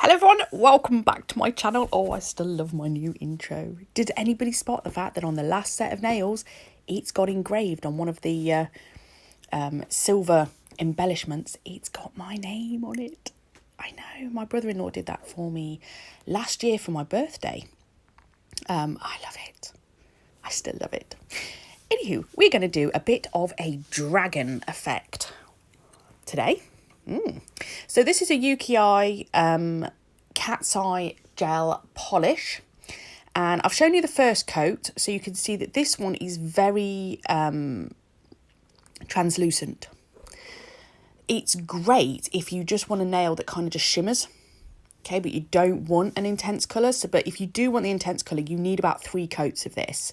Hello everyone, welcome back to my channel. Oh, I still love my new intro. Did anybody spot the fact that on the last set of nails, it's got engraved on one of the silver embellishments, it's got my name on it. I know, my brother-in-law did that for me last year for my birthday. I love it. I still love it. Anywho, we're going to do a bit of a dragon effect today. So this is a Ukiyo cat's eye gel polish, and I've shown you the first coat so you can see that this one is very translucent. It's great if you just want a nail that kind of just shimmers, okay, but you don't want an intense colour. But if you do want the intense colour, you need about 3 coats of this.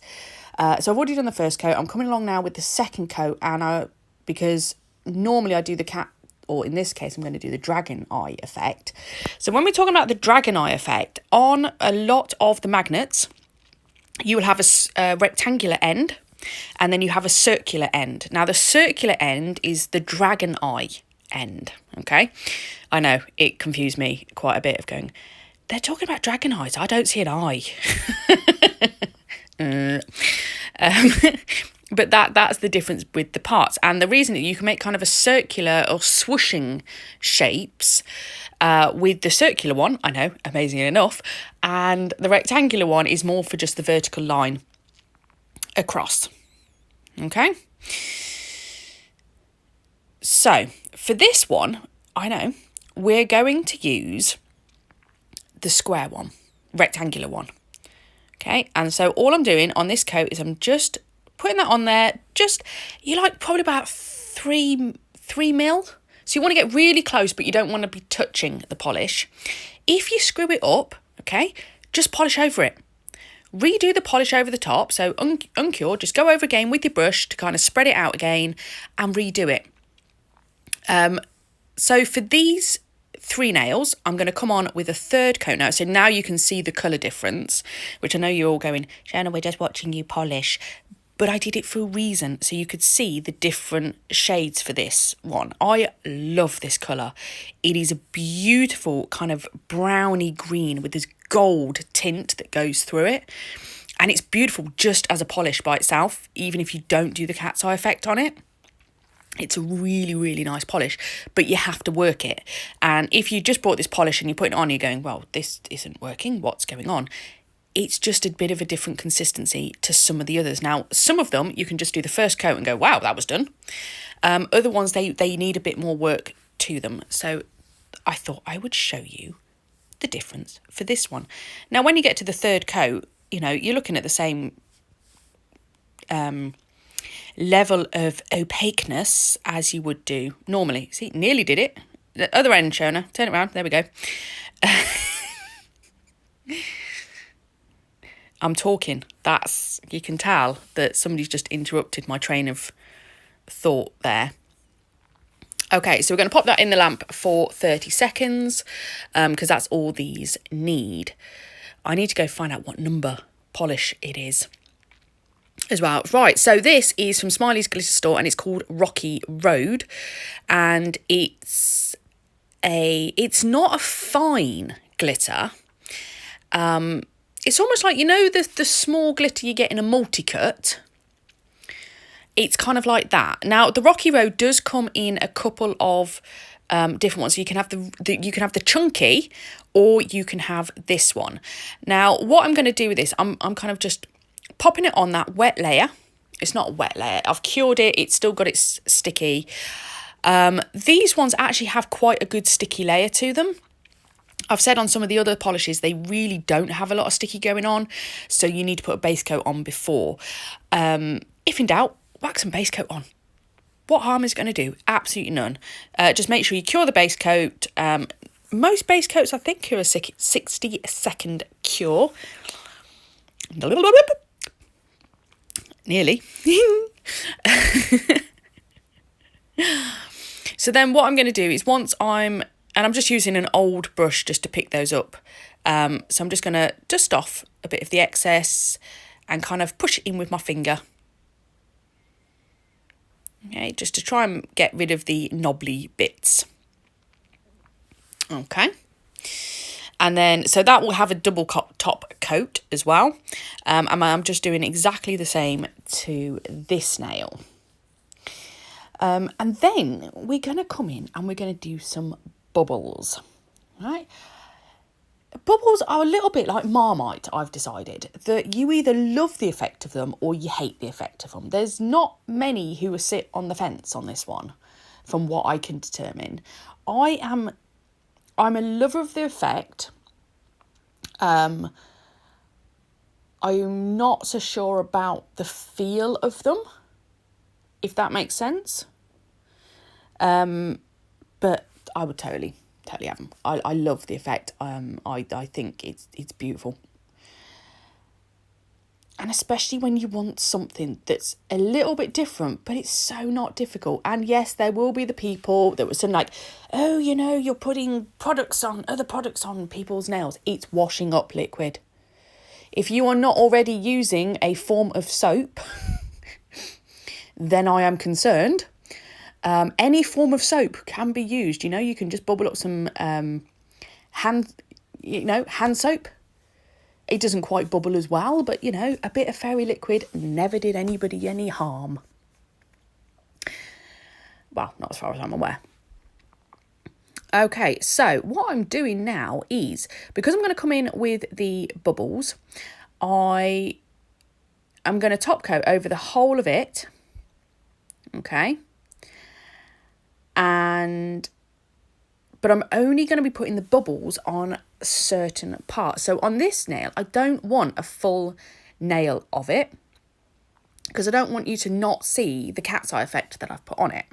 So I've already done the first coat. I'm coming along now with the second coat, and because normally I do the cat, or in this case, I'm going to do the dragon eye effect. So when we're talking about the dragon eye effect, on a lot of the magnets, you will have a rectangular end, and then you have a circular end. Now, the circular end is the dragon eye end, okay? I know, it confused me quite a bit of going, they're talking about dragon eyes, I don't see an eye. But that's the difference with the parts, and the reason that you can make kind of a circular or swooshing shapes with the circular one, I know, amazingly enough, and the rectangular one is more for just the vertical line across. Okay, so for this one, I know we're going to use the square one, rectangular one. Okay, and so all I'm doing on this coat is I'm just putting that on there, you like probably about 3 mil. So you want to get really close, but you don't want to be touching the polish. If you screw it up, okay, just polish over it. Redo the polish over the top. So uncure, just go over again with your brush to kind of spread it out again and redo it. So for these 3 nails, I'm going to come on with a third coat now. So now you can see the colour difference, which I know you're all going, Shanna, we're just watching you polish. But I did it for a reason, so you could see the different shades for this one. I love this colour. It is a beautiful kind of browny green with this gold tint that goes through it. And it's beautiful just as a polish by itself, even if you don't do the cat's eye effect on it. It's a really, really nice polish, but you have to work it. And if you just bought this polish and you're putting it on, you're going, well, this isn't working, what's going on? It's just a bit of a different consistency to some of the others. Now, some of them, you can just do the first coat and go, wow, that was done. Other ones, they need a bit more work to them. So I thought I would show you the difference for this one. Now, when you get to the third coat, you know, you're looking at the same level of opaqueness as you would do normally. See, nearly did it. The other end, Shona, turn it around. There we go. I'm talking. You can tell that somebody's just interrupted my train of thought there. Okay, so we're going to pop that in the lamp for 30 seconds because that's all these need. I need to go find out what number polish it is as well. Right, so this is from Smilies glitter store and it's called Rocky Road, and it's not a fine glitter. It's almost like, you know, the small glitter you get in a multi-cut. It's kind of like that. Now, the Rocky Road does come in a couple of different ones. So you can have the chunky, or you can have this one. Now, what I'm going to do with this, I'm kind of just popping it on that wet layer. It's not a wet layer. I've cured it. It's still got its sticky. These ones actually have quite a good sticky layer to them. I've said on some of the other polishes, they really don't have a lot of sticky going on, so you need to put a base coat on before. If in doubt, whack some base coat on. What harm is it going to do? Absolutely none. Just make sure you cure the base coat. Most base coats, I think, are a 60-second cure. Nearly. So then what I'm going to do is and I'm just using an old brush just to pick those up. So I'm just going to dust off a bit of the excess and kind of push it in with my finger. Okay, just to try and get rid of the knobbly bits. Okay. And then, so that will have a double top coat as well. And I'm just doing exactly the same to this nail. And then we're going to come in and we're going to do some bubbles, right? Bubbles are a little bit like Marmite, I've decided, that you either love the effect of them or you hate the effect of them. There's not many who sit on the fence on this one, from what I can determine. I'm a lover of the effect. I'm not so sure about the feel of them, if that makes sense. But I would totally have them. I love the effect. I think it's beautiful. And especially when you want something that's a little bit different, but it's so not difficult. And yes, there will be the people that were saying like, oh, you know, you're putting other products on people's nails. It's washing up liquid. If you are not already using a form of soap, then I am concerned. Any form of soap can be used. You know, you can just bubble up some hand soap. It doesn't quite bubble as well, but, you know, a bit of fairy liquid never did anybody any harm. Well, not as far as I'm aware. Okay, so what I'm doing now is, because I'm going to come in with the bubbles, I am going to top coat over the whole of it. Okay. But I'm only going to be putting the bubbles on certain parts. So on this nail, I don't want a full nail of it, because I don't want you to not see the cat's eye effect that I've put on it.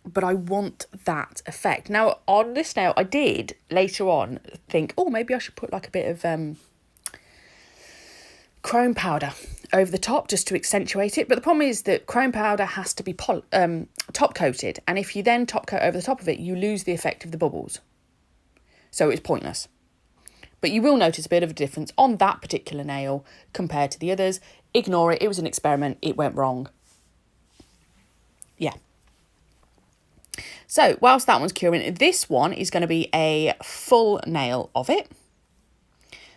But I want that effect. Now, on this nail, I did later on think, oh, maybe I should put like a bit of chrome powder over the top just to accentuate it. But the problem is that chrome powder has to be top coated. And if you then top coat over the top of it, you lose the effect of the bubbles. So it's pointless. But you will notice a bit of a difference on that particular nail compared to the others. Ignore it. It was an experiment. It went wrong. Yeah. So whilst that one's curing, this one is going to be a full nail of it.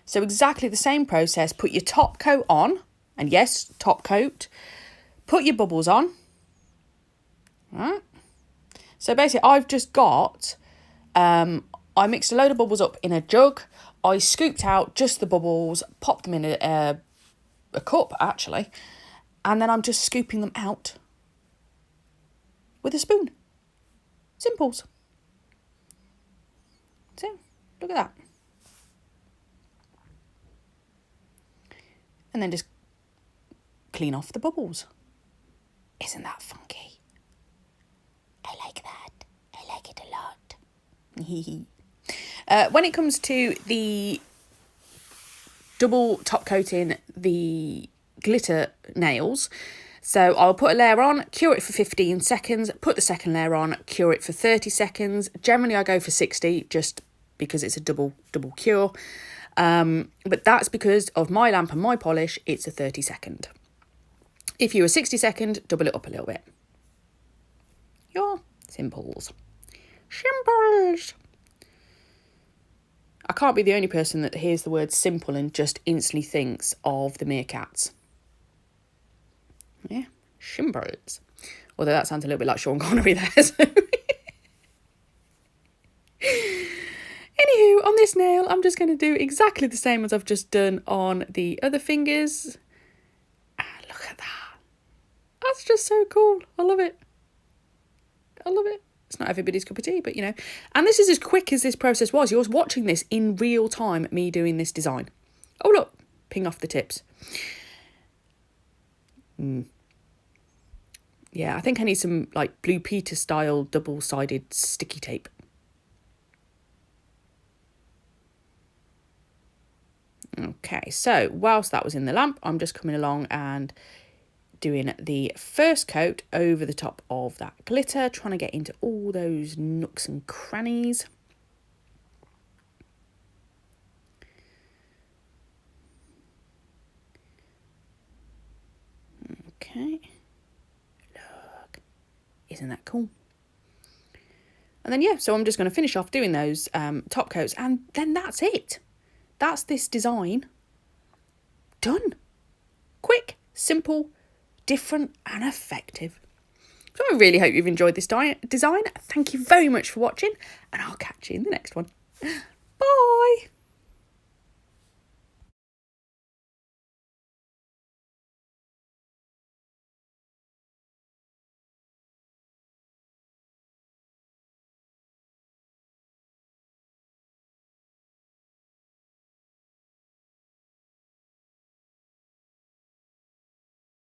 So exactly the same process. Put your top coat on. And yes, top coat. Put your bubbles on. Right. So basically, I've just got... I mixed a load of bubbles up in a jug. I scooped out just the bubbles, popped them in a cup, actually. And then I'm just scooping them out with a spoon. Simples. So, look at that. And then just clean off the bubbles. Isn't that funky? I like that. I like it a lot. When it comes to the double top coating the glitter nails, so I'll put a layer on, cure it for 15 seconds, put the second layer on, cure it for 30 seconds. Generally I go for 60 just because it's a double cure. But that's because of my lamp and my polish, it's a 30 second. If you're a 60 second, double it up a little bit. Your simples. Simples. I can't be the only person that hears the word simple and just instantly thinks of the meerkats. Yeah, simples. Although that sounds a little bit like Sean Connery there. So. Anywho, on this nail, I'm just going to do exactly the same as I've just done on the other fingers. And look at that. That's just so cool. I love it. I love it. It's not everybody's cup of tea, but you know. And this is as quick as this process was. You're watching this in real time, me doing this design. Oh, look. Ping off the tips. Yeah, I think I need some like Blue Peter style double-sided sticky tape. Okay, so whilst that was in the lamp, I'm just coming along and doing the first coat over the top of that glitter, trying to get into all those nooks and crannies. Okay, look. Isn't that cool? And then, yeah, so I'm just going to finish off doing those top coats, and then that's it. That's this design done. Quick, simple, different and effective. So I really hope you've enjoyed this design. Thank you very much for watching, and I'll catch you in the next one. Bye.